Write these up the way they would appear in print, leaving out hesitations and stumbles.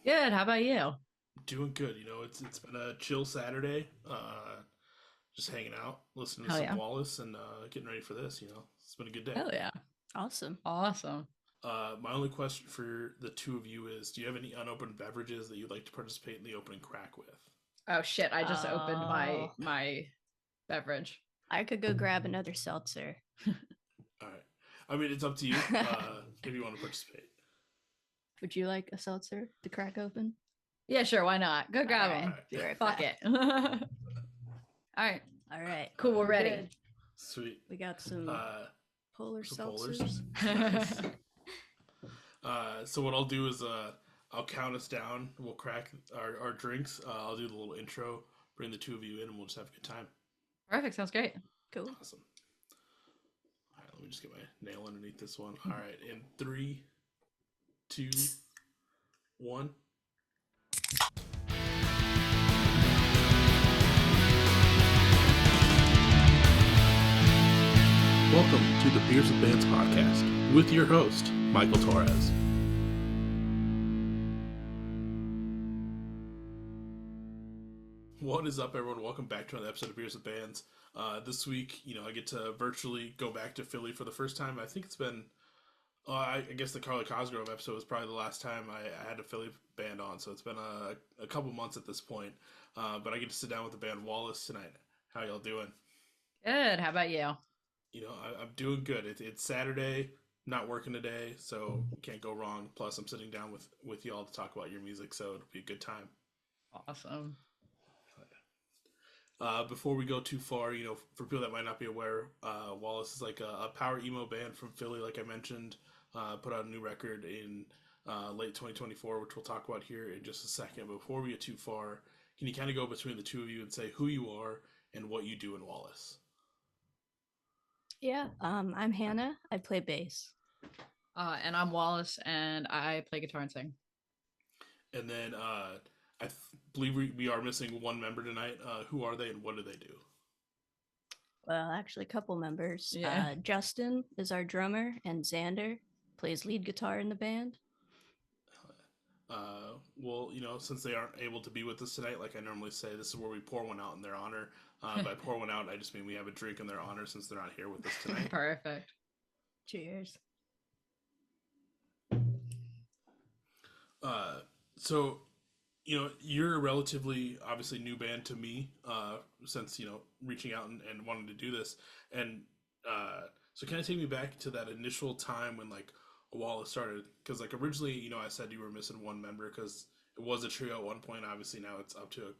Good. How about you? Doing good. It's been a chill Saturday. Just hanging out, listening to Hell some yeah. Wallace, and getting ready for this. It's been a good day. Hell yeah. Awesome. Awesome. My only question for the two of you is: do you have any unopened beverages that you'd like to participate in the opening crack with? Oh shit, I just opened my Oh, my beverage. I could go grab another seltzer. All right. I mean, it's up to you. If you want to participate. Would you like a seltzer to crack open? Yeah, sure, why not? Go All grab All right, them. right. be right Fuck it. back. All right. All right, All Cool, we're right. we're ready. good. Sweet. We got some Uh, polar some polars. seltzers. Nice. So what I'll do is I'll count us down. We'll crack our drinks. I'll do the little intro, bring the two of you in, and we'll just have a good time. Perfect, sounds great. Cool. Awesome. All right, let me just get my nail underneath this one. All right, in three, two, one. Welcome to the Beers with Bands podcast with your host, Michael Torres. What is up, everyone? Welcome back to another episode of Beers with Bands. This week, I get to virtually go back to Philly for the first time. I think it's been, I guess the Carly Cosgrove episode was probably the last time I had a Philly band on, so it's been a couple months at this point. But I get to sit down with the band Wallace tonight. How y'all doing? Good. How about you? I'm doing good. It's Saturday, not working today, so can't go wrong. Plus, I'm sitting down with y'all to talk about your music, so it'll be a good time. Awesome. Before we go too far, for people that might not be aware, Wallace is like a power emo band from Philly, like I mentioned. Put out a new record in late 2024, which we'll talk about here in just a second. But before we get too far, can you kind of go between the two of you and say who you are and what you do in Wallace? Yeah, I'm Hannah. I play bass. And I'm Wallace and I play guitar and sing. And then believe we are missing one member tonight. Who are they and what do they do? Well, actually, a couple members. Yeah. Justin is our drummer, and Xander plays lead guitar in the band. Well, since they aren't able to be with us tonight, like I normally say, this is where we pour one out in their honor. By pour one out, I just mean we have a drink in their honor since they're not here with us tonight. Perfect. Cheers. Uh, so, you're a relatively, obviously, new band to me since, reaching out and wanting to do this. And so kind of take me back to that initial time when, like, Wallace started. Because, like, originally, I said you were missing one member because it was a trio at one point. Obviously, now it's up to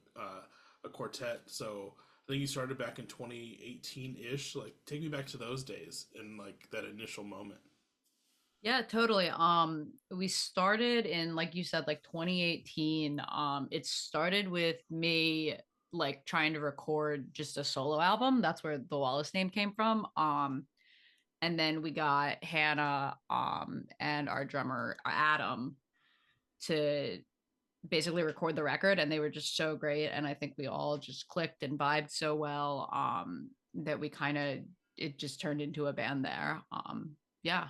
a quartet. So I think you started back in 2018-ish. Like, take me back to those days and, like, that initial moment. Yeah, totally. We started in, like you said, like 2018. It started with me like trying to record just a solo album. That's where the Wallace name came from. And then we got Hannah, and our drummer Adam to basically record the record, and they were just so great. And I think we all just clicked and vibed so well, that we kind of it just turned into a band there. Yeah.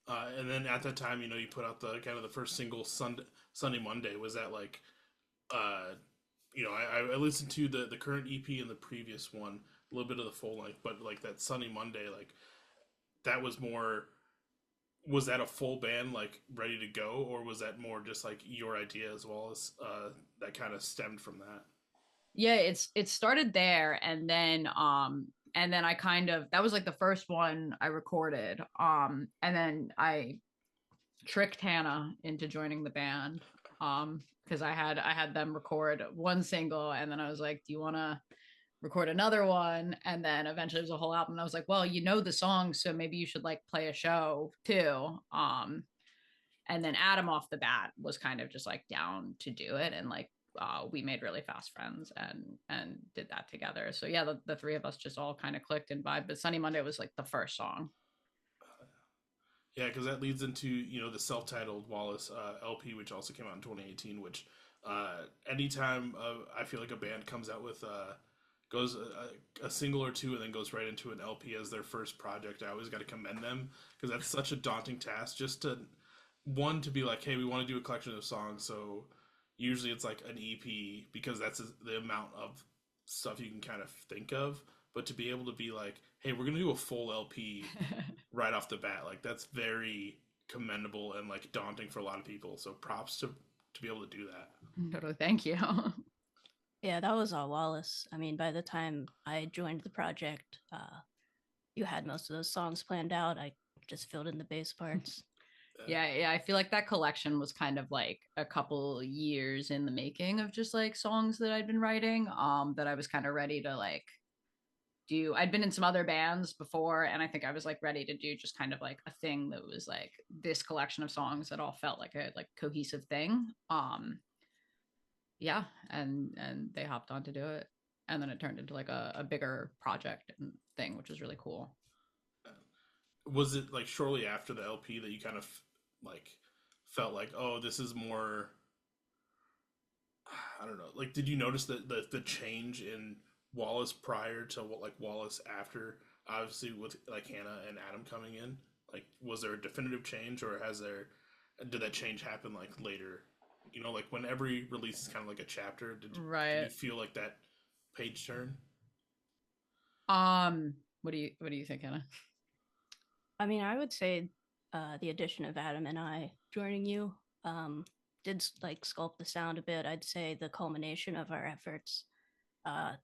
And then at that time, you put out the kind of the first single Sunday Monday. Was that like, uh, I listened to the current EP and the previous one, a little bit of the full length, but like that Sunday Monday, like that was more. Was that a full band like ready to go, or was that more just like your idea as well as that kind of stemmed from that? Yeah, it started there, and then I kind of that was like the first one I recorded, and then I tricked Hannah into joining the band, because I had them record one single, and then I was like, do you want to record another one? And then eventually it was a whole album, and I was like, well, you know the song, so maybe you should like play a show too. And then Adam off the bat was kind of just like down to do it, and like we made really fast friends and did that together. So yeah, the three of us just all kind of clicked and vibe. But Sunny Monday was like the first song. Yeah, because that leads into the self-titled Wallace LP, which also came out in 2018. Which anytime I feel like a band comes out with goes a single or two and then goes right into an LP as their first project, I always got to commend them because that's such a daunting task just to one to be like, hey, we want to do a collection of songs, so usually it's like an EP because that's the amount of stuff you can kind of think of. But to be able to be like, hey, we're gonna do a full LP right off the bat, like that's very commendable and like daunting for a lot of people. So props to be able to do that. Totally, thank you. Yeah, that was all Wallace. I mean, by the time I joined the project, you had most of those songs planned out. I just filled in the bass parts. Yeah, I feel like that collection was kind of like a couple years in the making of just like songs that I'd been writing, that I was kind of ready to like do. I'd been in some other bands before, and I think I was like ready to do just kind of like a thing that was like this collection of songs that all felt like a like cohesive thing. Yeah, and they hopped on to do it, and then it turned into like a bigger project and thing, which was really cool. Was it like shortly after the LP that you kind of like felt like, oh, this is more, I don't know, like did you notice the change in Wallace prior to what like Wallace after, obviously with like Hannah and Adam coming in? Like was there a definitive change, or has there, did that change happen like later? You know, like when every release is kind of like a chapter, did you Right. feel like that page turn? What do you think, Hannah? I mean, I would say the addition of Adam and I joining you did like sculpt the sound a bit. I'd say the culmination of our efforts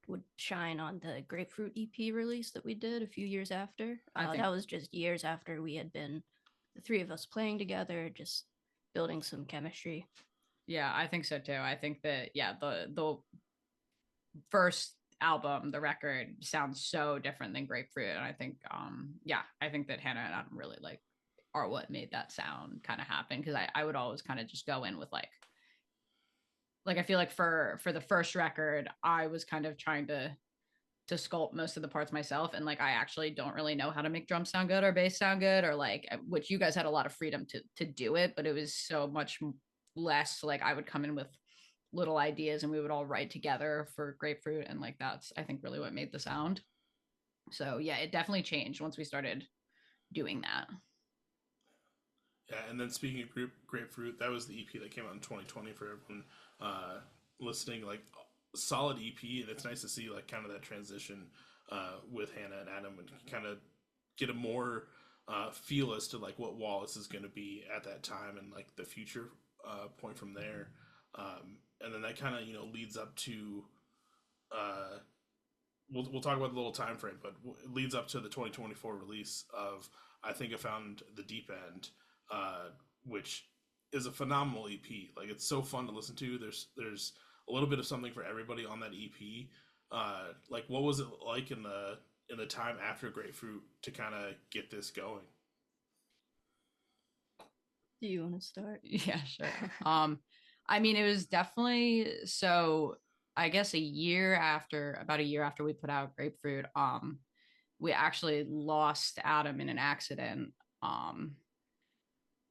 would shine on the Grapefruit EP release that we did a few years after. I think That was just years after we had been the three of us playing together, just building some chemistry. yeah, I think so too. I think that yeah, the first album, the record sounds so different than Grapefruit, and I think yeah, I think that Hannah and Adam really like are what made that sound kind of happen, because I would always kind of just go in with like I feel like for the first record I was kind of trying to sculpt most of the parts myself, and like I actually don't really know how to make drums sound good or bass sound good, or like which you guys had a lot of freedom to do it, but it was so much less like I would come in with little ideas and we would all write together for Grapefruit, and like that's I think really what made the sound. So yeah, it definitely changed once we started doing that. Yeah, and then speaking of Grapefruit, that was the EP that came out in 2020 for everyone listening. Like solid EP, and it's nice to see like kind of that transition with Hannah and Adam, and kind of get a more feel as to like what Wallace is going to be at that time, and like the future point from there. And then that kind of leads up to uh, we'll talk about the little time frame, but it leads up to the 2024 release of I Think I Found the Deep End, which is a phenomenal EP. Like it's so fun to listen to. There's a little bit of something for everybody on that EP. Like what was it like in the time after Grapefruit to kind of get this going? Do you want to start? Yeah, sure. I mean, it was definitely so. I guess about a year after we put out Grapefruit, we actually lost Adam in an accident. Um,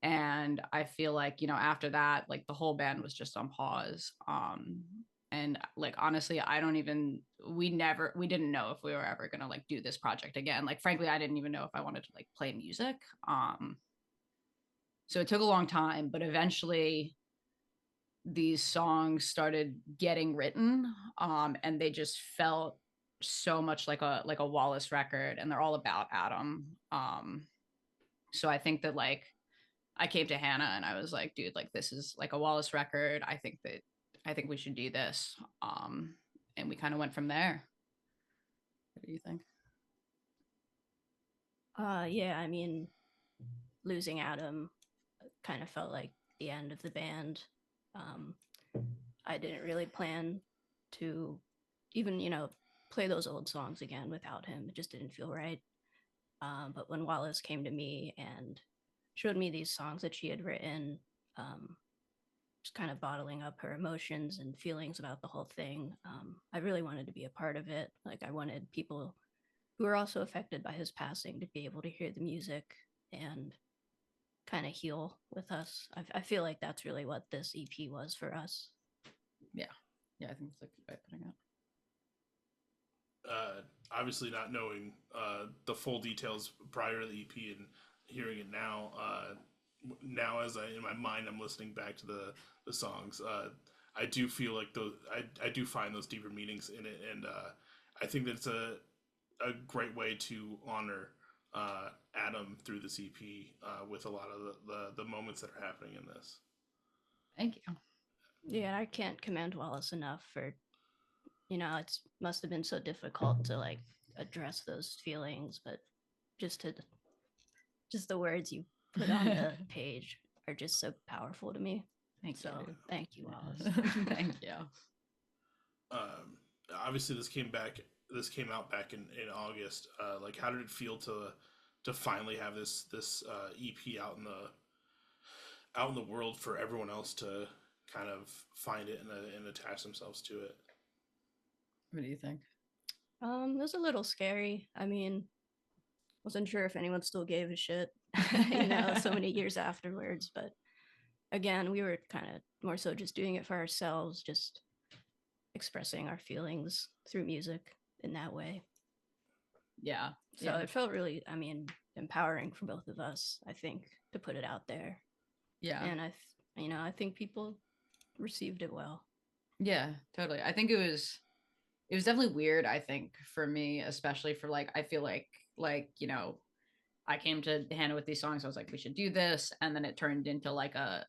and I feel like after that, like the whole band was just on pause. And like honestly, I don't even we didn't know if we were ever gonna like do this project again. Like frankly, I didn't even know if I wanted to like play music. So it took a long time, but eventually these songs started getting written, and they just felt so much like a Wallace record, and they're all about Adam. So I think that like I came to Hannah and I was like, dude, like this is like a Wallace record. I think we should do this. And we kind of went from there. What do you think? Yeah, I mean, losing Adam kind of felt like the end of the band. Um, I didn't really plan to even, play those old songs again without him. It just didn't feel right. But when Wallace came to me and showed me these songs that she had written, um, just kind of bottling up her emotions and feelings about the whole thing, I really wanted to be a part of it. Like, I wanted people who were also affected by his passing to be able to hear the music and kind of heal with us. I feel like that's really what this EP was for us. Yeah. Yeah, I think it's like by putting it. Obviously, not knowing the full details prior to the EP and hearing it now, now as in my mind I'm listening back to the songs, I do feel like those I do find those deeper meanings in it, and I think that's a great way to honor Adam through this EP with a lot of the moments that are happening in this. Thank you. Yeah, I can't commend Wallace enough for, it must have been so difficult to like address those feelings, but just to just the words you put on the page are just so powerful to me. Thank you. Thank you, Wallace. Thank you. Obviously, this came out back in August. Like, how did it feel to finally have this EP out in the world for everyone else to kind of find it and attach themselves to it? What do you think? It was a little scary. I mean, wasn't sure if anyone still gave a shit, so many years afterwards. But again, we were kind of more so just doing it for ourselves, just expressing our feelings through music in that way. Yeah. So it felt really, empowering for both of us, I think, to put it out there. Yeah. And I think people received it well. Yeah, totally. I think it was definitely weird, I think, for me, especially for like, I feel like, I came to Hannah with these songs. I was like, we should do this. And then it turned into like a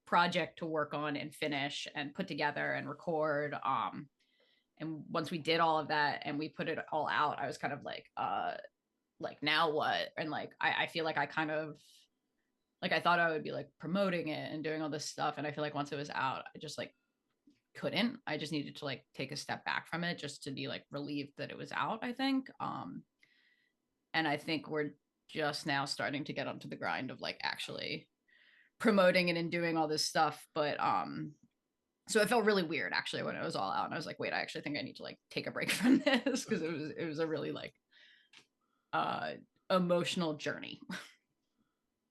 project to work on and finish and put together and record. And once we did all of that and we put it all out, I was kind of like now what? And like, I feel like I kind of like, I thought I would be like promoting it and doing all this stuff. And I feel like once it was out, I just like couldn't. I just needed to like take a step back from it just to be like relieved that it was out, I think. And I think we're just now starting to get onto the grind of like actually promoting it and doing all this stuff. But so it felt really weird actually when it was all out. And I was like, wait, I actually think I need to like take a break from this because it was a really like emotional journey.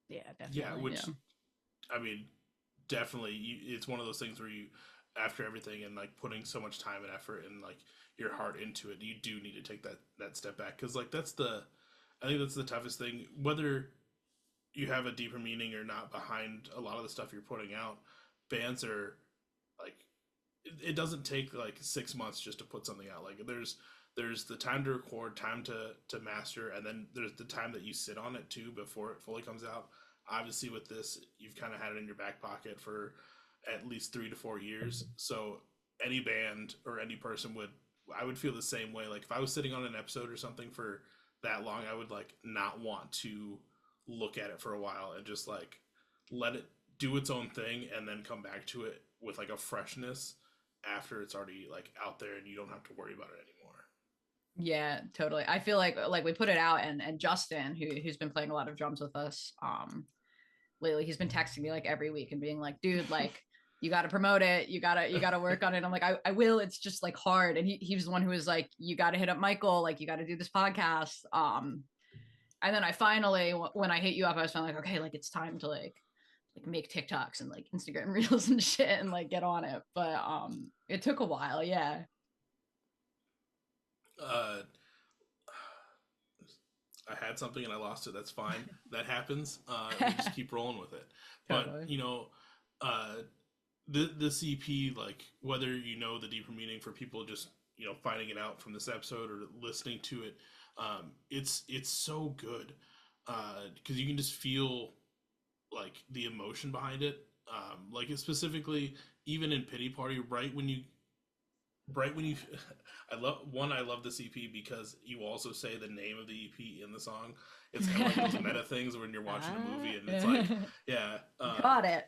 Yeah, definitely. Yeah, which I mean, definitely, it's one of those things where you, after everything and like putting so much time and effort and like your heart into it, you do need to take that step back, because like I think that's the toughest thing, whether you have a deeper meaning or not behind a lot of the stuff you're putting out. Bands are like, it doesn't take like 6 months just to put something out. Like there's the time to record, time to master, and then there's the time that you sit on it too before it fully comes out. Obviously with this, you've kind of had it in your back pocket for at least 3 to 4 years. So any band or any person I would feel the same way. Like if I was sitting on an episode or something for that long, I would like not want to look at it for a while and just like let it do its own thing and then come back to it with like a freshness after it's already like out there and you don't have to worry about it anymore. Yeah, totally. I feel like we put it out and Justin, who's been playing a lot of drums with us lately, he's been texting me like every week and being like, dude, like you got to promote it, you got to work on it. I'm like, I will, it's just like hard. And he was the one who was like, you got to hit up Michael, like you got to do this podcast. And then I finally, when I hit you up, I was finally like, okay, like it's time to like make TikToks and like Instagram reels and shit and like get on it. But it took a while. Yeah. I had something and I lost it. That's fine. That happens. We just keep rolling with it. But this EP, like whether the deeper meaning for people just finding it out from this episode or listening to it, it's so good because you can just feel like the emotion behind it. Like specifically, even in Pity Party, right when you I love this EP because you also say the name of the EP in the song. It's kind of like those meta things when you're watching a movie and it's like, yeah, got it.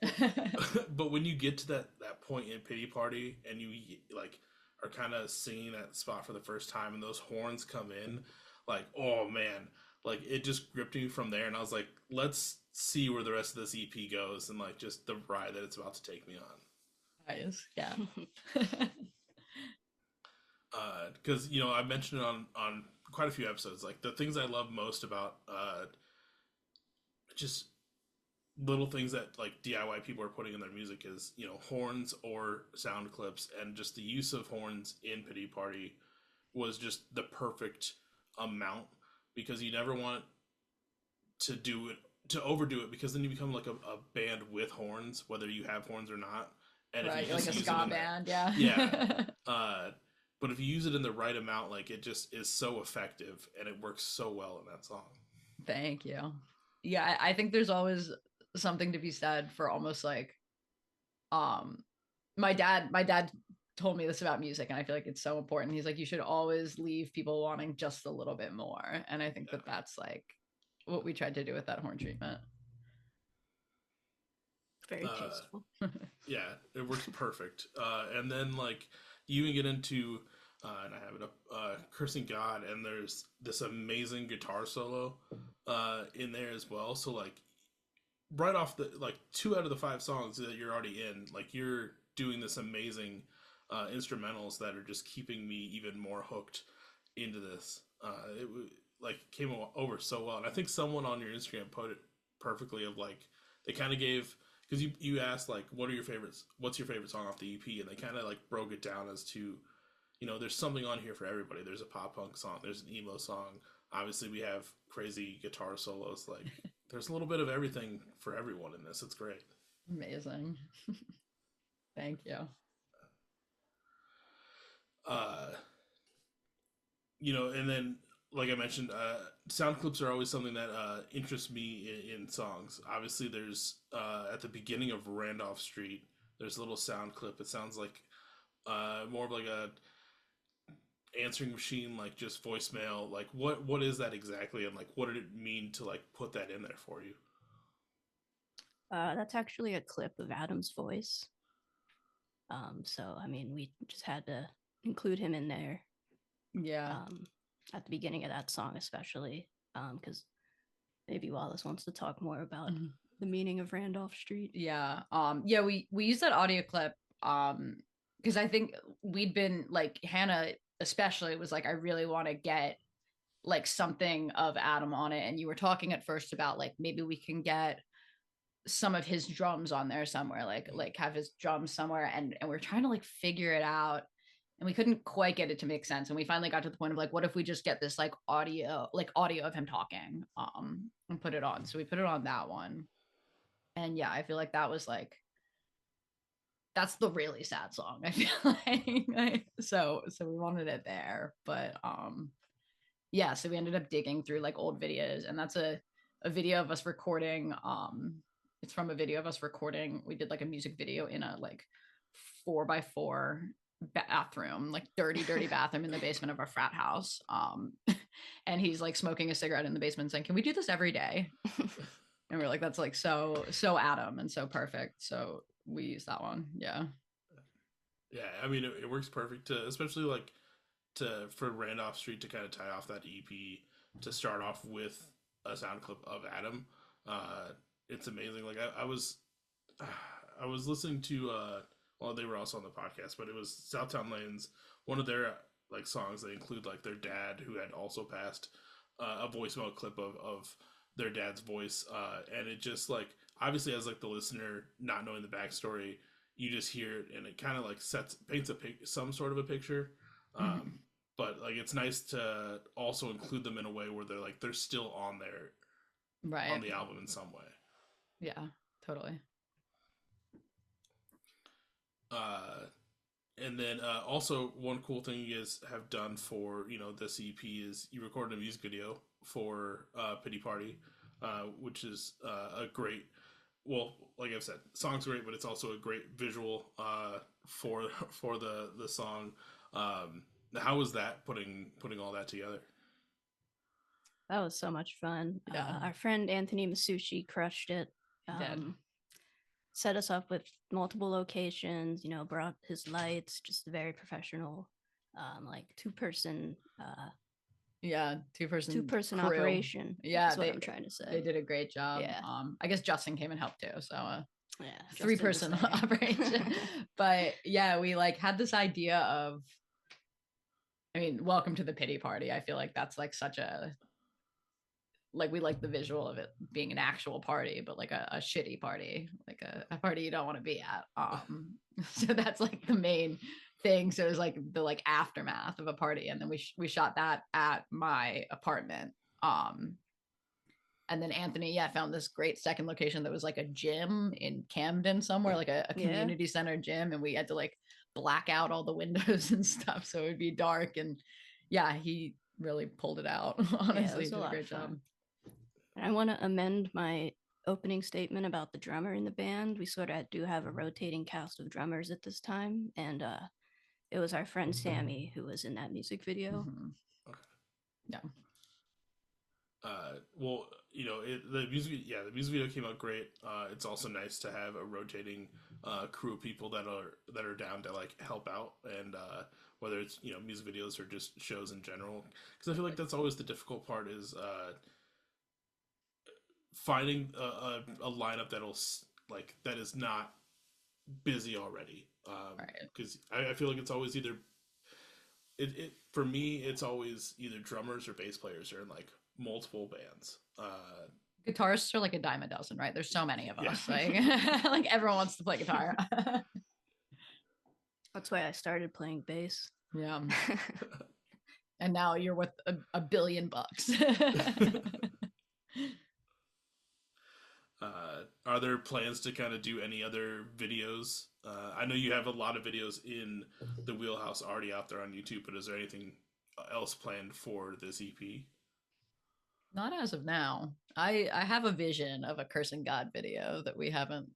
But when you get to that point in Pity Party and you like are kind of singing that spot for the first time and those horns come in, like, oh man, like it just gripped me from there. And I was like, let's see where the rest of this EP goes and like just the ride that it's about to take me on. Nice. Yeah. Because I mentioned it on quite a few episodes, like the things I love most about just little things that like DIY people are putting in their music is horns or sound clips, and just the use of horns in Pity Party was just the perfect amount, because you never want to do to overdo it, because then you become like a band with horns, whether you have horns or not. And if Right, you like just a use ska it in band, yeah. yeah. But if you use it in the right amount, like it just is so effective and it works so well in that song. Thank you. Yeah, I think there's always something to be said for almost like um my dad told me this about music, and I feel like it's so important. He's like, you should always leave people wanting just a little bit more. And I think that that's like what we tried to do with that horn treatment. Very tasteful. Yeah, it works perfect. And then like you even get into and I have it up, cursing God, and there's this amazing guitar solo in there as well. So like right off the like 2 out of the 5 songs that you're already in, like you're doing this amazing instrumentals that are just keeping me even more hooked into this. It like came over so well, and I think someone on your Instagram put it perfectly. Of like they kind of gave, because you asked like what are your favorites, what's your favorite song off the EP, and they kind of like broke it down as to, you know, there's something on here for everybody. There's a pop punk song, there's an emo song. Obviously, we have crazy guitar solos. Like there's a little bit of everything for everyone in this. It's great. Amazing. Thank you. You know, and then like I mentioned, sound clips are always something that interests me in songs. Obviously, there's at the beginning of Randolph Street, there's a little sound clip. It sounds like more of like a answering machine, like just voicemail. Like what is that exactly, and like what did it mean to like put that in there for you? That's actually a clip of Adam's voice. So I mean, we just had to include him in there. Yeah. At the beginning of that song, especially, because maybe Wallace wants to talk more about the meaning of Randolph Street. Yeah. Yeah, we used that audio clip because I think we'd been like, Hannah especially was like, I really want to get like something of Adam on it. And you were talking at first about like maybe we can get some of his drums on there somewhere, like have his drums somewhere, and we're trying to like figure it out, and we couldn't quite get it to make sense. And we finally got to the point of like, what if we just get this like audio of him talking and put it on. So we put it on that one. And yeah, I feel like that was like, that's the really sad song, I feel like. So we wanted it there. But yeah, so we ended up digging through like old videos, and that's a video of us recording. It's from a video of us recording. We did like a music video in a like 4x4 bathroom, like dirty bathroom in the basement of our frat house. And he's like smoking a cigarette in the basement saying, can we do this every day? And we're like, that's like so Adam and so perfect. So we use that one. Yeah. Yeah, I mean it works perfect to, especially like for Randolph Street to kind of tie off that EP, to start off with a sound clip of Adam. It's amazing. Like I was listening to well, they were also on the podcast, but it was Southtown Lanes, one of their like songs. They include like their dad, who had also passed, a voicemail clip of their dad's voice, and it just like, obviously as like the listener not knowing the backstory, you just hear it and it kind of like paints some sort of a picture. But like it's nice to also include them in a way where they're still on there, right, on the album in some way. Yeah, totally. And then also one cool thing you guys have done for, you know, this EP is you recorded a music video for Pity Party, which is a great, well, like I've said, song's great, but it's also a great visual for the song. How was that, putting all that together? That was so much fun. Yeah. Our friend Anthony Masucci crushed it. Set us up with multiple locations, you know, brought his lights, just very professional, like two-person two-person crew. Operation. Yeah, that's what I'm trying to say. They did a great job. Yeah. I guess Justin came and helped too. So yeah, 3-person operation. But yeah, we like had this idea of, I mean, welcome to the Pity Party. I feel like that's like such a, like, we like the visual of it being an actual party, but like a shitty party, like a party you don't want to be at. So that's like the main thing. So it was like the like aftermath of a party, and then we shot that at my apartment. And then Anthony, found this great second location that was like a gym in Camden somewhere, like a community center gym. And we had to like black out all the windows and stuff. So it would be dark. And he really pulled it out. Honestly, he did a great job. I want to amend my opening statement about the drummer in the band. We sort of do have a rotating cast of drummers at this time. And it was our friend Sammy who was in that music video. Okay. Yeah. Well, the music video came out great. It's also nice to have a rotating crew of people that are down to like help out, and whether it's music videos or just shows in general, because I feel like that's always the difficult part is finding a lineup that is not busy already. Because I feel like it's always either for me it's always either drummers or bass players are in like multiple bands. Guitarists are like a dime a dozen, right? There's so many of us. Like like everyone wants to play guitar. That's why I started playing bass. Yeah. And now you're worth $1 billion. Are there plans to kind of do any other videos? I know you have a lot of videos in the wheelhouse already out there on YouTube, but is there anything else planned for this EP? Not as of now. I have a vision of a Cursing God video that we haven't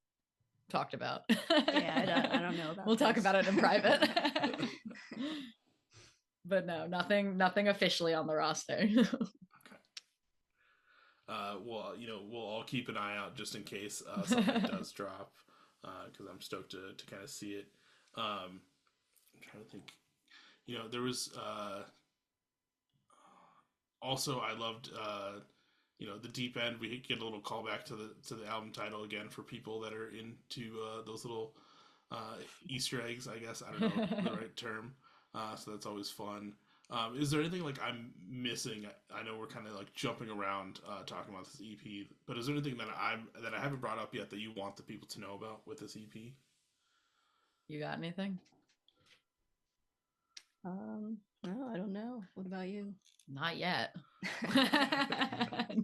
talked about. Yeah, I don't know about We'll talk about it in private. But no, nothing officially on the roster. Okay. Well, we'll all keep an eye out just in case something does drop, because I'm stoked to kind of see it. I'm trying to think. There was also I loved the Deep End. We get a little callback to the album title again for people that are into those little Easter eggs, I guess. I don't know the right term. So that's always fun. Is there anything like I'm missing? I know we're kind of like jumping around talking about this EP, but is there anything that I haven't brought up yet that you want the people to know about with this EP? You got anything? No, I don't know. What about you? Not yet.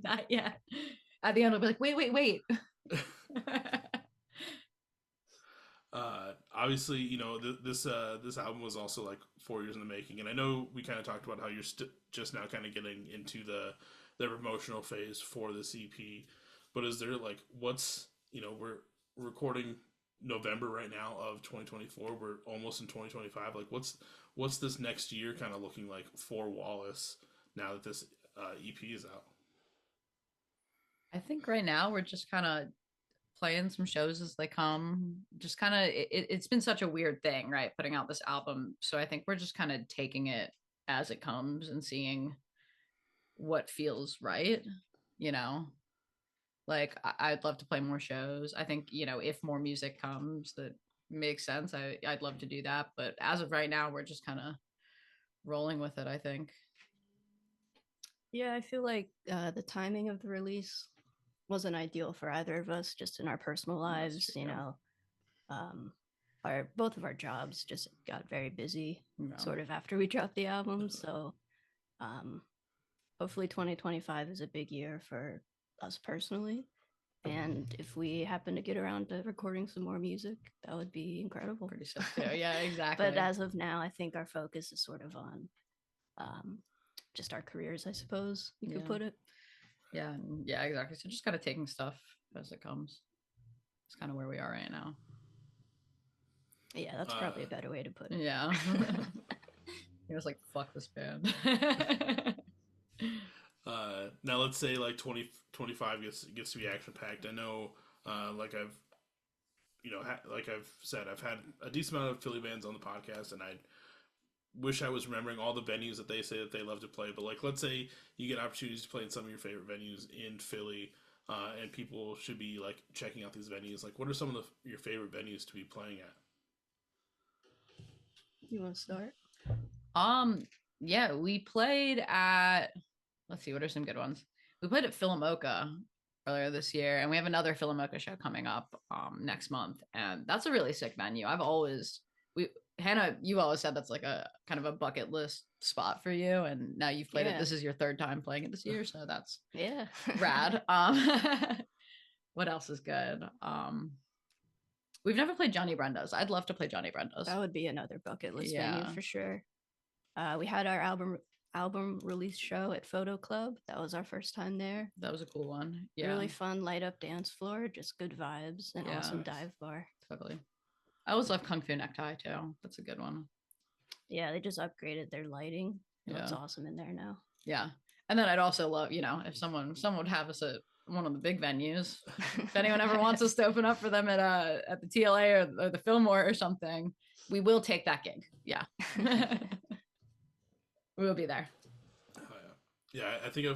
Not yet. At the end, I'll be like, wait. Obviously, this album was also like 4 years in the making, and I know we kind of talked about how you're just now kind of getting into the promotional phase for this EP. But is there like we're recording November right now of 2024. We're almost in 2025. Like, what's this next year kind of looking like for Wallace now that this EP is out? I think right now we're just kind of playing some shows as they come. Just kind of, it's been such a weird thing, right? Putting out this album. So I think we're just kind of taking it as it comes and seeing what feels right, Like, I'd love to play more shows. I think, if more music comes that makes sense, I'd love to do that. But as of right now, we're just kind of rolling with it, I think. Yeah, I feel like the timing of the release wasn't ideal for either of us, just in our personal lives. Both of our jobs just got very busy sort of after we dropped the album. So hopefully 2025 is a big year for us personally. And if we happen to get around to recording some more music, that would be incredible. Pretty sick too. Yeah, exactly. But as of now, I think our focus is sort of on just our careers, I suppose you could put it. Yeah, exactly. So just kind of taking stuff as it comes. It's kind of where we are right now. Yeah, that's probably a better way to put it. Yeah. It was like, fuck this band. Now let's say like 2025 gets to be action packed. I know, like I've said, I've had a decent amount of Philly bands on the podcast, and I wish I was remembering all the venues that they say that they love to play. But like, let's say you get opportunities to play in some of your favorite venues in Philly, and people should be like checking out these venues. Like, what are some of your favorite venues to be playing at? You want to start? Yeah, we played at, let's see, what are some good ones? We played at Philomoka earlier this year, and we have another Philomoka show coming up next month, and that's a really sick venue. Hannah, you always said that's like a kind of a bucket list spot for you, and now you've played it. This is your third time playing it this year, so that's rad. What else is good? We've never played Johnny Brenda's. I'd love to play Johnny Brenda's. That would be another bucket list venue for sure. We had our album release show at Photo Club. That was our first time there. That was a cool one. Yeah, really fun light up dance floor, just good vibes, and awesome dive bar. Totally. I always love Kung Fu Necktie too. That's a good one. Yeah, they just upgraded their lighting. It looks awesome in there now. Yeah, and then I'd also love, if someone would have us at one of the big venues. If anyone ever wants us to open up for them at the TLA or the Fillmore or something, we will take that gig. Yeah. We will be there. Yeah, I think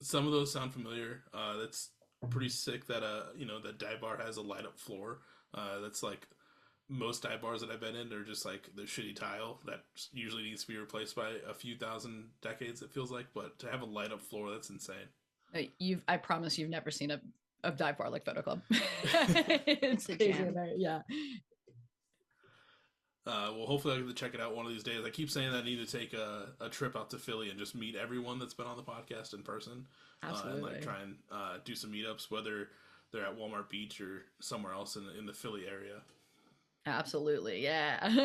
some of those sound familiar. That's pretty sick that that dive bar has a light up floor. That's like most dive bars that I've been in are just like the shitty tile that usually needs to be replaced by a few thousand decades, it feels like. But to have a light up floor, that's insane. I promise you've never seen a dive bar like Photo Club. It's crazy in there. Yeah. Well, hopefully I'll get to check it out one of these days. I keep saying that I need to take a trip out to Philly and just meet everyone that's been on the podcast in person. Absolutely. And try and do some meetups, whether they're at Walmart Beach or somewhere else in the Philly area. Absolutely, yeah. Hold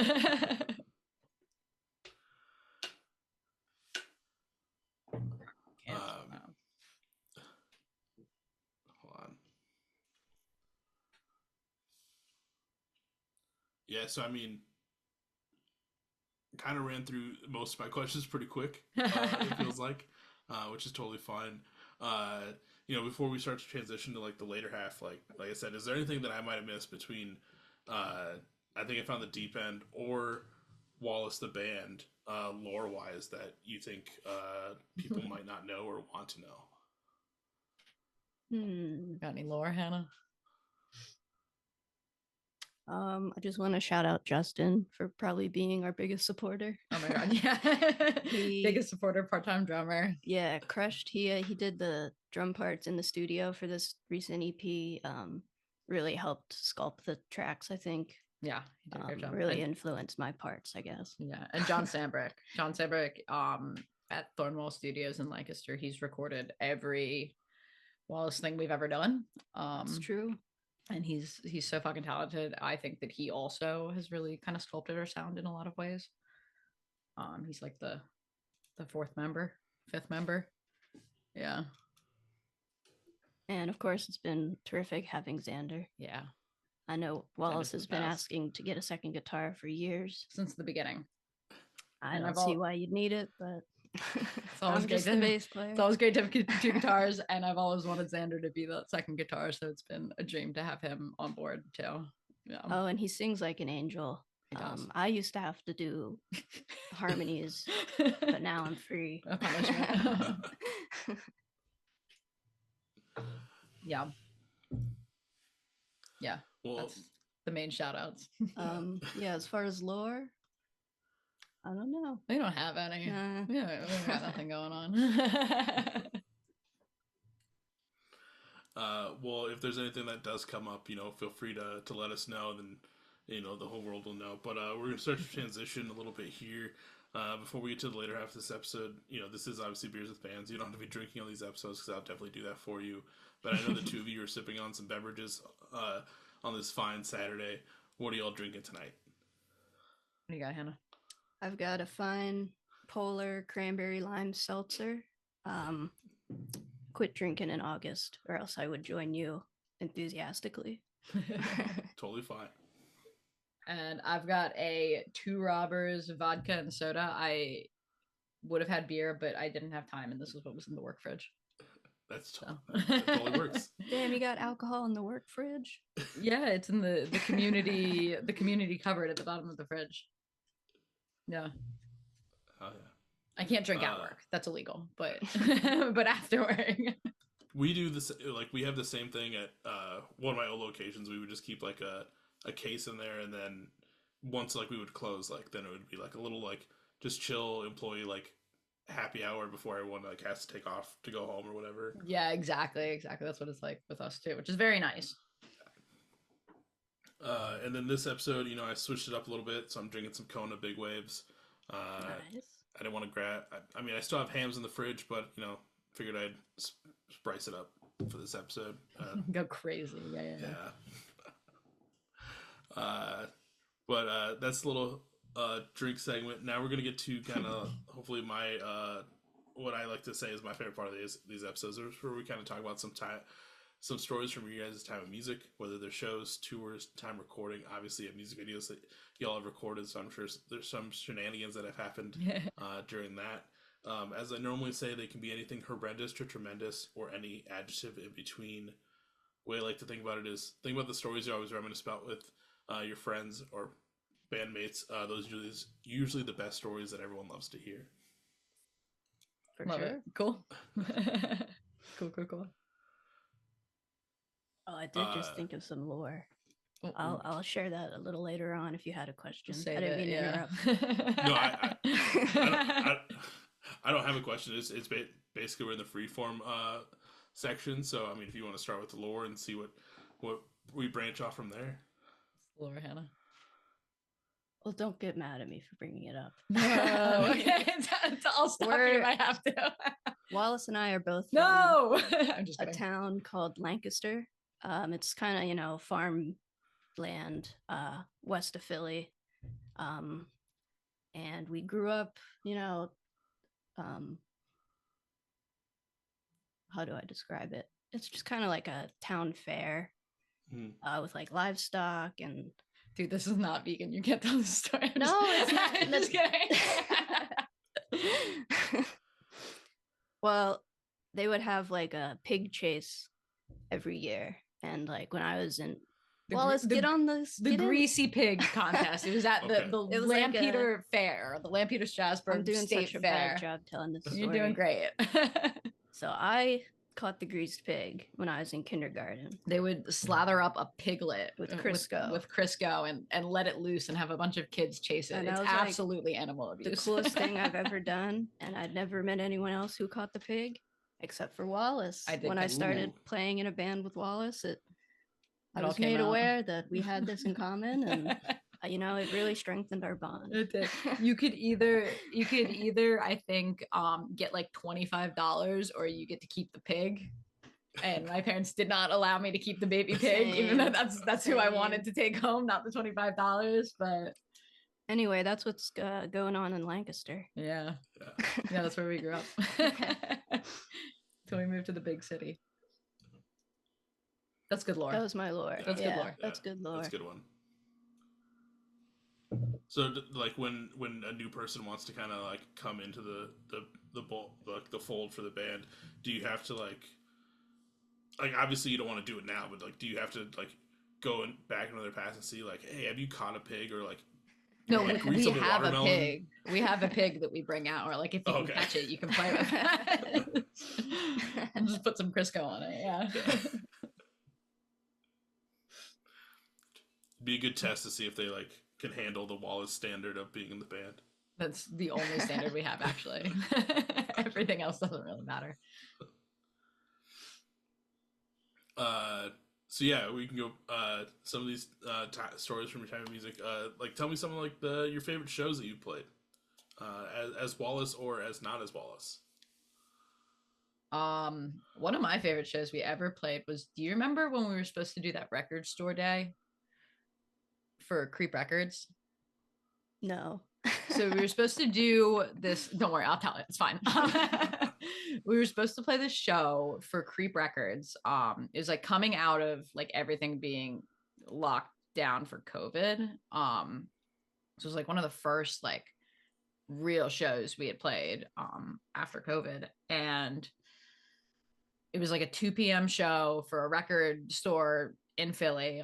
on. Yeah, so I mean, kind of ran through most of my questions pretty quick. It feels like, which is totally fine. Before we start to transition to like the later half, like I said, is there anything that I might have missed between I think I found the Deep End or Wallace the band, lore wise, that you think people might not know or want to know? Got any lore, Hannah? I just want to shout out Justin for probably being our biggest supporter. Oh my god, yeah. Biggest supporter, part-time drummer. Yeah, crushed. He did the drum parts in the studio for this recent EP. Really helped sculpt the tracks, I think. Yeah, he did a great job. Really influenced my parts, I guess. Yeah, and John Sambrick. At Thornwall Studios in Lancaster, he's recorded every Wallace thing we've ever done. It's true. And he's so fucking talented. I think that he also has really kind of sculpted our sound in a lot of ways. He's like the fifth member. Yeah. And of course, it's been terrific having Xander. Yeah. I know Wallace has been asking to get a second guitar for years. Since the beginning. I don't see why you'd need it, but it's always great the bass player. It's always great to have two guitars, and I've always wanted Xander to be the second guitar, so it's been a dream to have him on board too. Yeah. Oh, and he sings like an angel. I used to have to do harmonies, but now I'm free. A punishment. Yeah. Yeah. Well, that's the main shout outs. Yeah, as far as lore, I don't know. They don't have any. Yeah, we got nothing going on. Well, if there's anything that does come up, feel free to let us know. Then, the whole world will know. But we're going to start to transition a little bit here. Before we get to the later half of this episode, this is obviously Beers with Bands. You don't have to be drinking on these episodes because I'll definitely do that for you. But I know the two of you are sipping on some beverages on this fine Saturday. What are y'all drinking tonight? What do you got, Hannah? I've got a fine Polar cranberry lime seltzer. Quit drinking in August, or else I would join you enthusiastically. Totally fine. And I've got a Two Robbers vodka and soda. I would have had beer, but I didn't have time, and this is what was in the work fridge. That totally works. Damn, you got alcohol in the work fridge? Yeah, it's in the community cupboard at the bottom of the fridge. Yeah. Oh yeah. I can't drink at work. That's illegal. But but after work. We do this, like we have the same thing at one of my old locations. We would just keep like a case in there, and then once like we would close, like then it would be like a little like just chill employee like happy hour before everyone like has to take off to go home or whatever. Yeah, exactly. That's what it's like with us too, which is very nice. And then this episode, you know, I switched it up a little bit, so I'm drinking some Kona Big Waves. Nice. I didn't want to grab. I mean, I still have hams in the fridge, but you know, figured I'd spice it up for this episode. Go crazy. Yeah. But that's a little drink segment. Now we're gonna get to kind of hopefully my what I like to say is my favorite part of these episodes, where we kind of talk about some stories from your guys' time of music, whether they're shows, tours, time recording, obviously music videos that y'all have recorded. So I'm sure there's some shenanigans that have happened during that. As I normally say, they can be anything horrendous to tremendous or any adjective in between. The way I like to think about it is think about the stories you always reminisce about with your friends or bandmates. Those are usually the best stories that everyone loves to hear. For Love sure. it. Cool. Cool. Oh, I did just think of some lore. I'll share that a little later on if you had a question. Save I didn't it, mean to yeah. interrupt. No, I don't have a question. It's basically we're in the freeform section. So I mean, if you want to start with the lore and see what we branch off from there. Laura Hannah. Well, don't get mad at me for bringing it up. No, okay. I'll stop you if I have to. Wallace and I are both from No, I'm just a kidding. town called Lancaster. It's kind of, you know, farm land west of Philly. And we grew up, you know, how do I describe it? It's just kind of like a town fair with like livestock and. Dude, this is not vegan. You can't tell this story. No, it's not. I'm just kidding. Well, they would have like a pig chase every year, and like when I was in Wallace, get on this. The greasy pig contest. It was at Okay. the It was Lampeter Fair, the Lampeter Strasbourg I'm doing State such a Fair. bad job telling this story. You're doing great. So I caught the greased pig when I was in kindergarten. They would slather up a piglet with Crisco, with Crisco, and let it loose and have a bunch of kids chase it. And it's absolutely like animal abuse. The coolest thing I've ever done, and I'd never met anyone else who caught the pig except for Wallace. When I started playing in a band with Wallace, I was made aware that we had this in common, and you know, it really strengthened our bond. It did. You could either I think get like $25 or you get to keep the pig. And my parents did not allow me to keep the baby pig, even though that's who I wanted to take home, not the $25. But anyway, that's what's going on in Lancaster. Yeah, that's where we grew up. So we moved to the big city. That's good lore. That was my lore. That's good lore. That's good lore. That's a good one. So, like, when a new person wants to kind of like come into the fold for the band, do you have to like obviously you don't want to do it now, but like, do you have to like go back into their past and see like, hey, have you caught a pig or like? No, like, we have a pig. We have a pig that we bring out, or like if you can catch it, you can play with it. And just put some Crisco on it. Yeah. Be a good test to see if they like can handle the Wallace standard of being in the band. That's the only standard we have, actually. Everything else doesn't really matter. So yeah, we can go some of these stories from your time of music. Like, tell me some of like your favorite shows that you played, as Wallace or as not as Wallace. One of my favorite shows we ever played was. Do you remember when we were supposed to do that record store day for Creep Records? No. So we were supposed to do this. Don't worry, I'll tell it. It's fine. We were supposed to play this show for Creep Records. It was like coming out of like everything being locked down for COVID. So it was like one of the first like real shows we had played after COVID, and it was like a 2 p.m. show for a record store in Philly.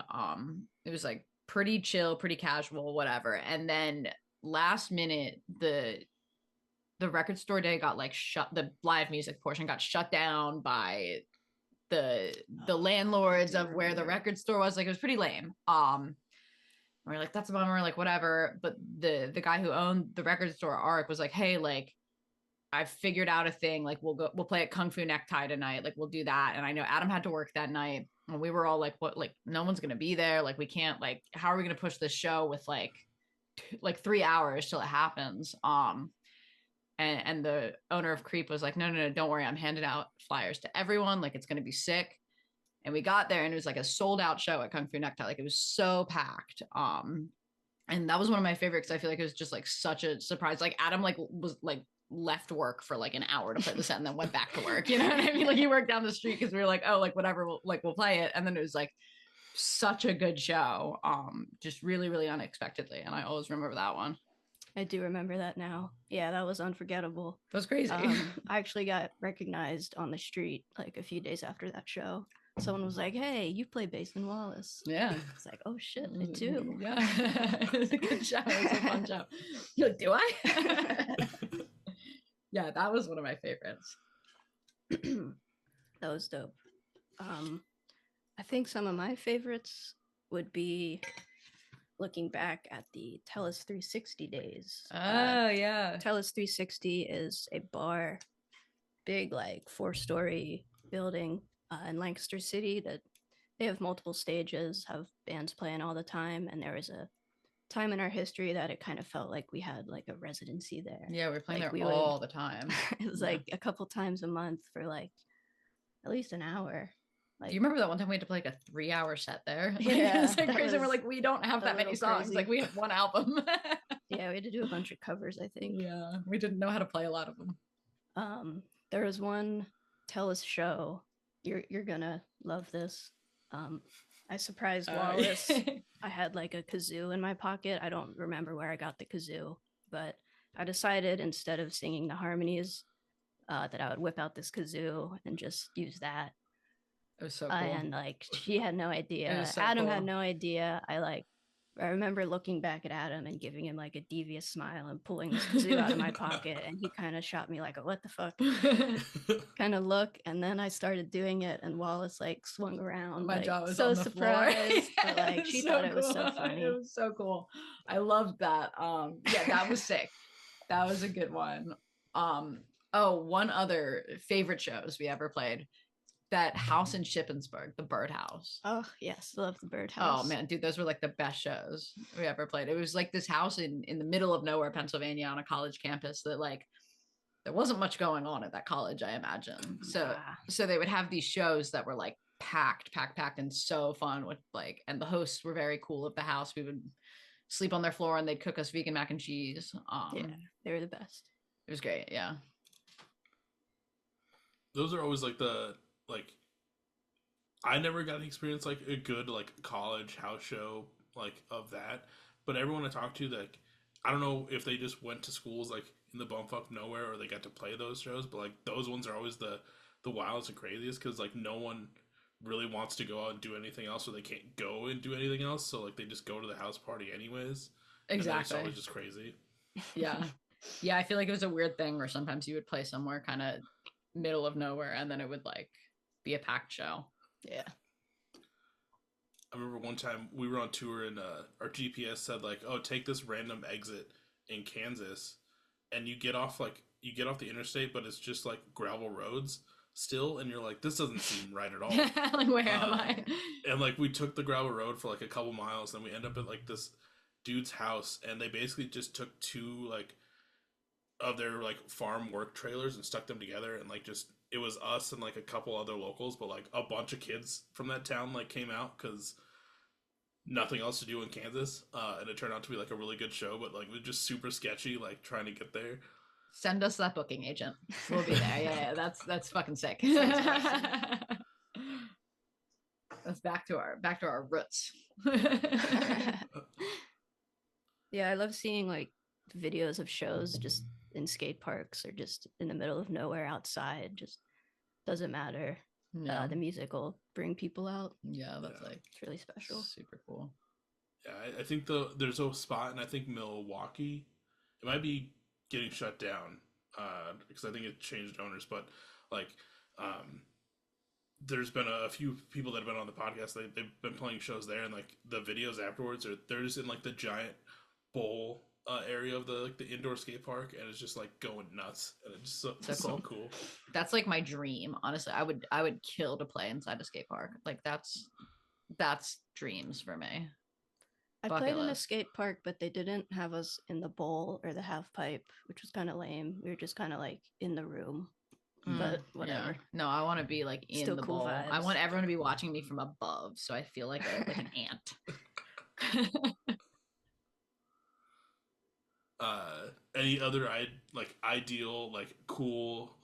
It was like pretty chill, pretty casual, whatever. And then last minute, the record store day got like shut. The live music portion got shut down by the landlords of where the record store was. Like, it was pretty lame. We're like, that's a bummer, like whatever. But the guy who owned the record store, Ark, was like, hey, like, I've figured out a thing. Like we'll play at Kung Fu Necktie tonight. Like we'll do that. And I know Adam had to work that night. And we were all like, what, like no one's gonna be there. Like we can't, like, how are we gonna push this show with like 3 hours till it happens? And the owner of Creep was like, no, don't worry. I'm handing out flyers to everyone. Like it's gonna be sick. And we got there and it was like a sold out show at Kung Fu Necktie. Like it was so packed. And that was one of my favorites. I feel like it was just like such a surprise. Like Adam like was like left work for like an hour to play the set and then went back to work. You know what I mean? Like he worked down the street because we were like, oh, like whatever, we'll play it. And then it was like such a good show. Just really, really unexpectedly. And I always remember that one. I do remember that now. Yeah, that was unforgettable. That was crazy. I actually got recognized on the street like a few days after that show. Someone was like, hey, you play bass in Wallace. Yeah. It's like, oh shit, I do. Yeah. It was a good show. It was a fun show. You're like, do I? Yeah, that was one of my favorites. That was dope. I think some of my favorites would be looking back at the Tellus 360 days. Oh, yeah. Tellus 360 is a bar, big, like 4-story building in Lancaster City that they have multiple stages, have bands playing all the time. And there was a time in our history that it kind of felt like we had like a residency there. Yeah, we were playing like there all the time. It was like a couple times a month for like at least an hour. Like, do you remember that one time we had to play like a 3-hour set there? Yeah, it's like crazy. We're like, we don't have that many songs. crazy. Like we have one album. Yeah, we had to do a bunch of covers, I think. Yeah, we didn't know how to play a lot of them. There was one Tellus show. You're gonna love this. I surprised Wallace. I had like a kazoo in my pocket. I don't remember where I got the kazoo, but I decided instead of singing the harmonies, that I would whip out this kazoo and just use that. It was so cool. And like she had no idea. So Adam cool. had no idea. I remember looking back at Adam and giving him like a devious smile and pulling this kazoo out of my pocket, and he kind of shot me like a what the fuck kind of look. And then I started doing it, and Wallace like swung around. My like, jaw was so on the surprised. floor. But, like she thought it was so funny. It was so cool. I loved that. Yeah, that was sick. That was a good one. One other favorite shows we ever played. That house in Shippensburg, the Birdhouse. Oh yes, love the Birdhouse. Oh man, dude, those were like the best shows we ever played. It was like this house in the middle of nowhere, Pennsylvania, on a college campus that like there wasn't much going on at that college, I imagine. So they would have these shows that were like packed and so fun with like, and the hosts were very cool of the house. We would sleep on their floor and they'd cook us vegan mac and cheese. Yeah, they were the best. It was great. Yeah. Those are always like I never got to experience like a good like college house show like of that, but everyone I talked to, like, I don't know if they just went to schools like in the bumfuck nowhere or they got to play those shows, but like those ones are always the wildest and craziest because like no one really wants to go out and do anything else, or they can't go and do anything else, so like they just go to the house party anyways. Exactly. It's always just crazy. Yeah. Yeah, I feel like it was a weird thing where sometimes you would play somewhere kind of middle of nowhere and then it would like be a packed show. Yeah. I remember one time we were on tour and our GPS said like, oh, take this random exit in Kansas, and you get off the interstate, but it's just like gravel roads still, and you're like, this doesn't seem right at all. Like, where am I? And like we took the gravel road for like a couple miles, and we end up at like this dude's house, and they basically just took two like of their like farm work trailers and stuck them together, and like just it was us and like a couple other locals, but like a bunch of kids from that town like came out because nothing else to do in Kansas, and it turned out to be like a really good show, but like it was just super sketchy like trying to get there. Send us that booking agent, we'll be there. Yeah, that's fucking sick. That's back to our roots. Yeah, I love seeing like videos of shows just in skate parks or just in the middle of nowhere outside. Just doesn't matter. No. The music will bring people out. Yeah, that's like it's really special. Super cool. Yeah, I think there's a spot, and I think Milwaukee, it might be getting shut down because I think it changed owners, but like there's been a few people that have been on the podcast, they've been playing shows there, and like the videos afterwards they're just in like the giant bowl area of the indoor skate park, and it's just like going nuts, and it's just so cool. That's like my dream, honestly. I would kill to play inside a skate park. Like that's dreams for me. I Bucket played in a list. skate park, but they didn't have us in the bowl or the half pipe, which was kind of lame. We were just kind of like in the room, but whatever. Yeah. No, I want to be like in Still the cool bowl. vibes. I want everyone to be watching me from above, so I feel like an ant. Any other like ideal like cool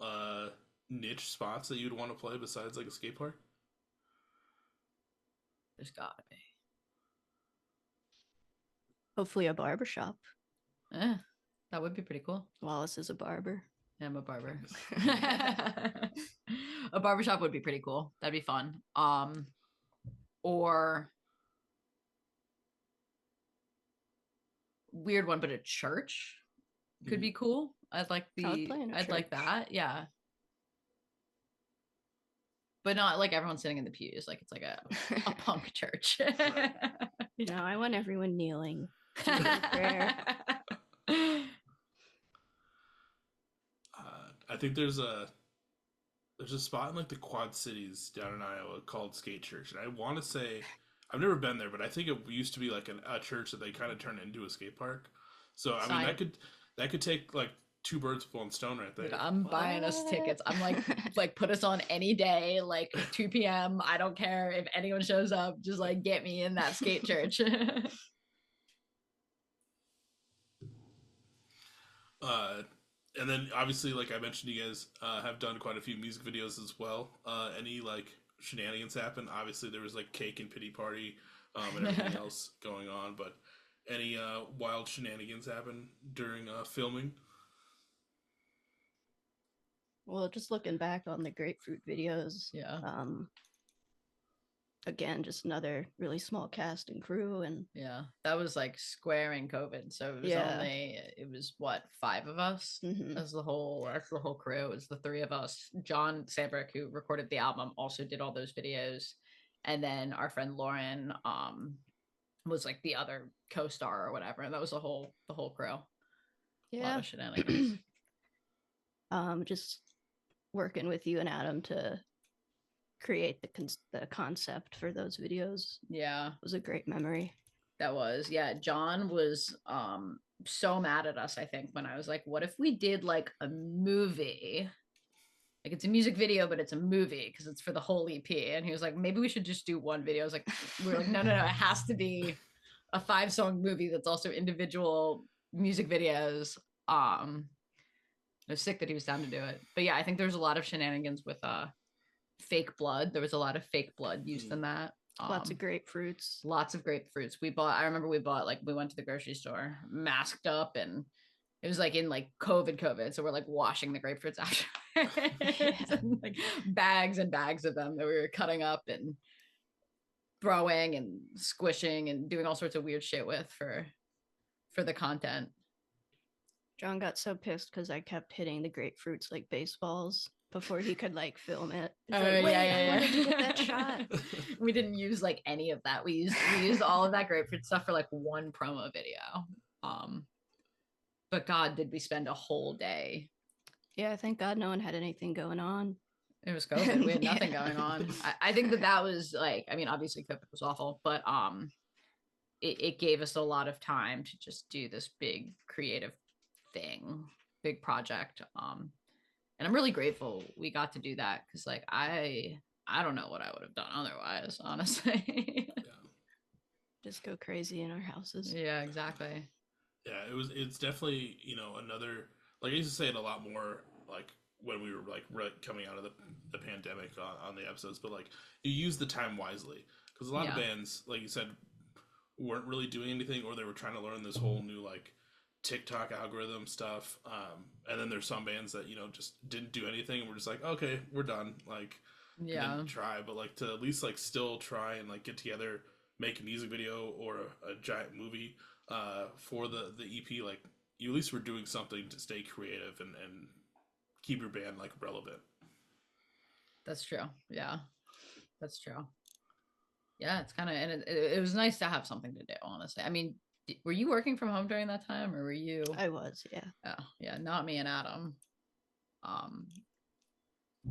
niche spots that you'd want to play besides like a skate park? There's gotta be. Hopefully a barbershop. That would be pretty cool. Wallace is a barber. Yeah, I'm a barber. A barbershop would be pretty cool. That'd be fun. Or weird one, but a church could be cool. I'd like like that. Yeah. But not like everyone sitting in the pews. Like it's like a punk church. No, I want everyone kneeling. I think there's a spot in like the Quad Cities down in Iowa called Skate Church, and I want to say I've never been there, but I think it used to be like a church that they kind of turned into a skate park. So I mean that could take like two birds with one stone right there. Dude, I'm buying us tickets. I'm like put us on any day, like 2 p.m. I don't care if anyone shows up. Just like get me in that skate church. And then obviously, like I mentioned, you guys have done quite a few music videos as well. Any like shenanigans happen? Obviously, there was like Cake and Pity Party and everything else going on, but any wild shenanigans happen during filming? Well, just looking back on the grapefruit videos, Yeah. Again, just another really small cast and crew, and yeah, that was like squaring COVID. So it was it was what, 5 of us? That's the whole crew. It was the 3 of us. John Sabrick, who recorded the album, also did all those videos, and then our friend Lauren was like the other co-star or whatever, and that was the whole crew. Yeah, a lot of shenanigans. Just working with you and Adam to create the concept for those videos. Yeah, it was a great memory. That was, yeah. John was so mad at us, I think, when I was like, what if we did like a movie? Like it's a music video, but it's a movie because it's for the whole EP. And he was like, maybe we should just do one video. I was like, we were like, no, it has to be a 5-song movie that's also individual music videos. I was sick that he was down to do it. But yeah, I think there was a lot of shenanigans with fake blood. There was a lot of fake blood used in that. Lots of grapefruits. I remember we went to the grocery store masked up, and it was like in like COVID. So we're like washing the grapefruits after. And, like bags and bags of them that we were cutting up and throwing and squishing and doing all sorts of weird shit with for the content. John got so pissed because I kept hitting the grapefruits like baseballs before he could like film it. I wanted to get that shot. We didn't use like any of that. We used all of that grapefruit stuff for like one promo video. But God, did we spend a whole day? Yeah, thank God no one had anything going on. It was COVID. We had nothing going on. I think that was like, I mean, obviously COVID was awful, but it gave us a lot of time to just do this big creative thing, big project. And I'm really grateful we got to do that because like I don't know what I would have done otherwise, honestly. Yeah. Just go crazy in our houses. Yeah, exactly. Yeah, it's definitely, another, like I used to say it a lot more like when we were like coming out of the pandemic on the episodes, but like you use the time wisely because a lot of bands, like you said, weren't really doing anything, or they were trying to learn this whole new like TikTok algorithm stuff, and then there's some bands that just didn't do anything and we're just like, okay, we're done, like try, but like to at least like still try and like get together, make a music video or a giant movie for the EP. Like you at least were doing something to stay creative and keep your band like relevant. That's true. Yeah, that's true. Yeah, it's kind of, and it was nice to have something to do, honestly. I mean, Were you working from home during that time, or were you? I was, yeah. Oh, yeah, not me and Adam. Um,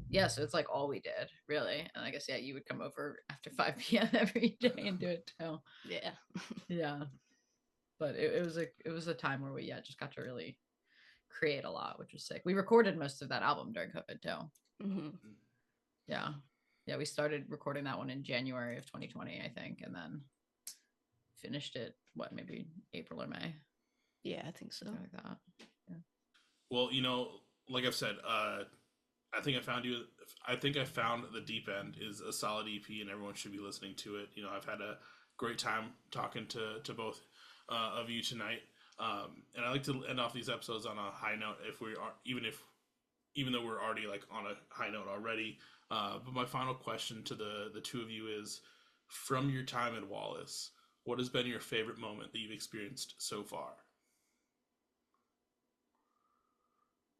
yeah, so it's like all we did, really. And I guess, yeah, you would come over after 5 p.m. every day and do it too. Yeah. Yeah. But it was a time where we, yeah, just got to really create a lot, which was sick. We recorded most of that album during COVID too. Mm-hmm. Yeah. Yeah, we started recording that one in January of 2020, I think, and then finished it, maybe April or May. Yeah, I think so. Something like that. Yeah. Well, like I've said, I think I found you. I think I found The Deep End is a solid EP, and everyone should be listening to it. I've had a great time talking to both of you tonight, and I like to end off these episodes on a high note. If we are, even though we're already like on a high note already, but my final question to the two of you is: from your time at Wallace, what has been your favorite moment that you've experienced so far?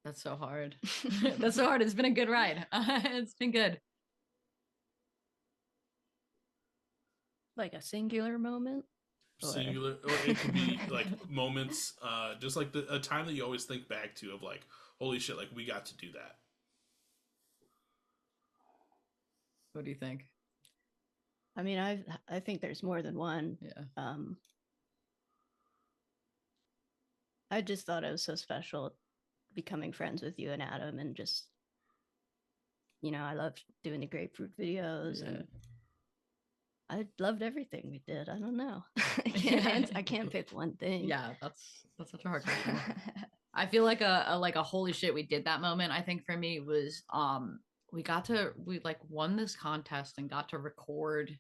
That's so hard. That's so hard. It's been a good ride. It's been good. Like a singular moment? Singular, or it could be like moments, just like a time that you always think back to of like, holy shit, like we got to do that. What do you think? I mean, I think there's more than one. Yeah. I just thought it was so special becoming friends with you and Adam, and just, I loved doing the grapefruit videos, and I loved everything we did. I don't know. I can't pick one thing. Yeah, that's such a hard question. I feel like a holy shit, we did that moment. I think for me was we like won this contest and got to record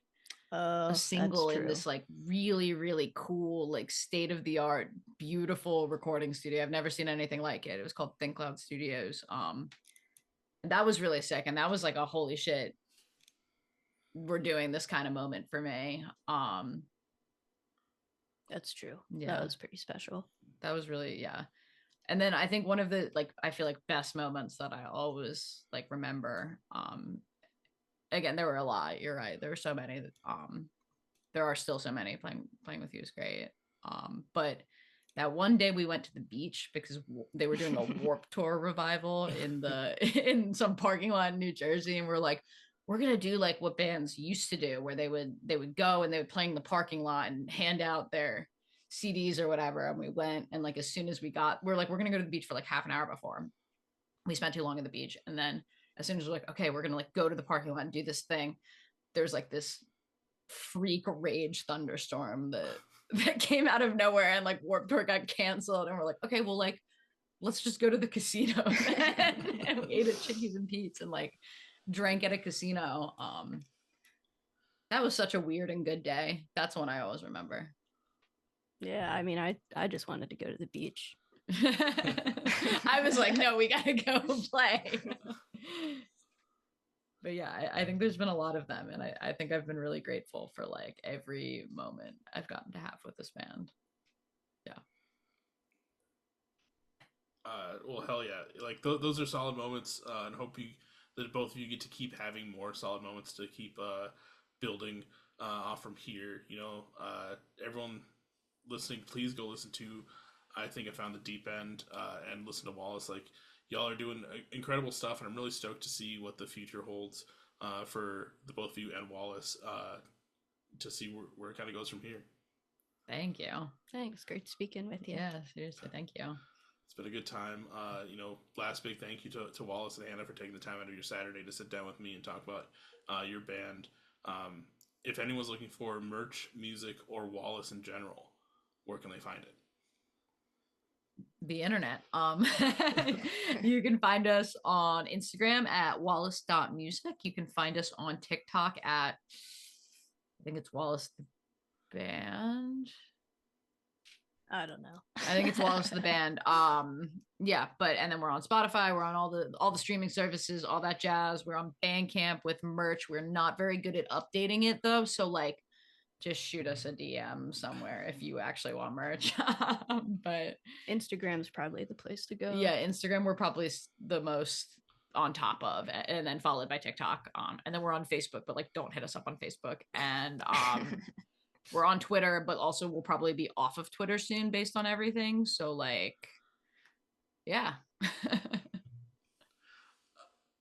a single in this like really, really cool, like state of the art, beautiful recording studio. I've never seen anything like it. It was called Think Cloud Studios. That was really sick, and that was like a holy shit, we're doing this kind of moment for me. That's true. Yeah, that was pretty special. That was really, yeah. And then I think one of the, like, I feel like best moments that I always like remember, again, there were a lot, you're right, there were so many that, there are still so many. Playing with you is great. But that one day we went to the beach because they were doing a Warped Tour revival in some parking lot in New Jersey, and we're like, we're gonna do like what bands used to do, where they would go and they would play in the parking lot and hand out their CDs or whatever. And we went, and like as soon as we're like, we're gonna go to the beach for like half an hour before. We spent too long at the beach, and then as soon as we're like, okay, we're gonna like go to the parking lot and do this thing, there's like this freak rage thunderstorm that came out of nowhere, and like Warped Tour got canceled, and we're like, okay, well, like let's just go to the casino. And we ate at Chickies and Pete's and like drank at a casino. That was such a weird and good day. That's one I always remember. Yeah, I mean, I just wanted to go to the beach. I was like, no, we gotta go play. But yeah, I think there's been a lot of them, and I think I've been really grateful for like every moment I've gotten to have with this band. Yeah. Well, hell yeah! Like those are solid moments, and hope that both of you get to keep having more solid moments to keep building off from here. Everyone listening, please go listen to I Think I Found the Deep End, and listen to Wallace. Like, y'all are doing incredible stuff, and I'm really stoked to see what the future holds for the both of you and Wallace, to see where it kind of goes from here. Thank you. Thanks. Great speaking with you. Yeah, seriously, thank you. It's been a good time. Last big thank you to Wallace and Hannah for taking the time out of your Saturday to sit down with me and talk about your band. If anyone's looking for merch, music, or Wallace in general, where can they find it? The internet. You can find us on Instagram at wallace.music. You can find us on TikTok at, I think it's Wallace the Band. I don't know. I think it's Wallace the Band. Yeah, and then we're on Spotify, we're on all the streaming services, all that jazz. We're on Bandcamp with merch. We're not very good at updating it though, so like just shoot us a DM somewhere if you actually want merch. But Instagram's probably the place to go. Yeah, Instagram we're probably the most on top of, and then followed by TikTok. And then we're on Facebook, but like don't hit us up on Facebook. And we're on Twitter, but also we'll probably be off of Twitter soon based on everything. So like, yeah.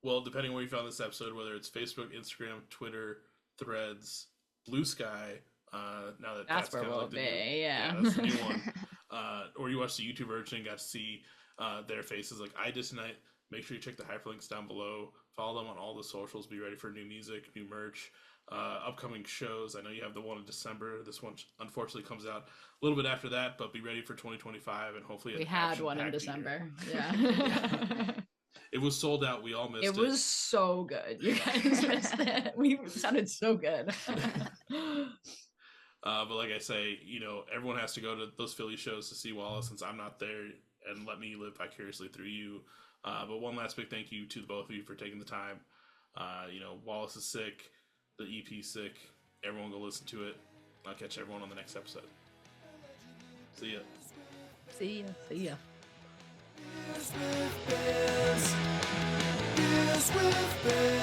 Well, depending on where you found this episode, whether it's Facebook, Instagram, Twitter, Threads, Blue Sky, now that's where kind of we'll like the be. new, Yeah. that's the new one. Or you watch the YouTube version and got to see their faces like I did tonight. Make sure you check the hyperlinks down below. Follow them on all the socials. Be ready for new music, new merch, upcoming shows. I know you have the one in December. This one unfortunately comes out a little bit after that, but be ready for 2025 and hopefully We had one in December. Yeah. It was sold out. We all missed it. It was so good. You guys missed it. We sounded so good. But like I say, everyone has to go to those Philly shows to see Wallace since I'm not there, and let me live vicariously through you. But one last big thank you to the both of you for taking the time. Wallace is sick. The EP's sick. Everyone go listen to it. I'll catch everyone on the next episode. See ya. See ya. See ya. Beers with bears.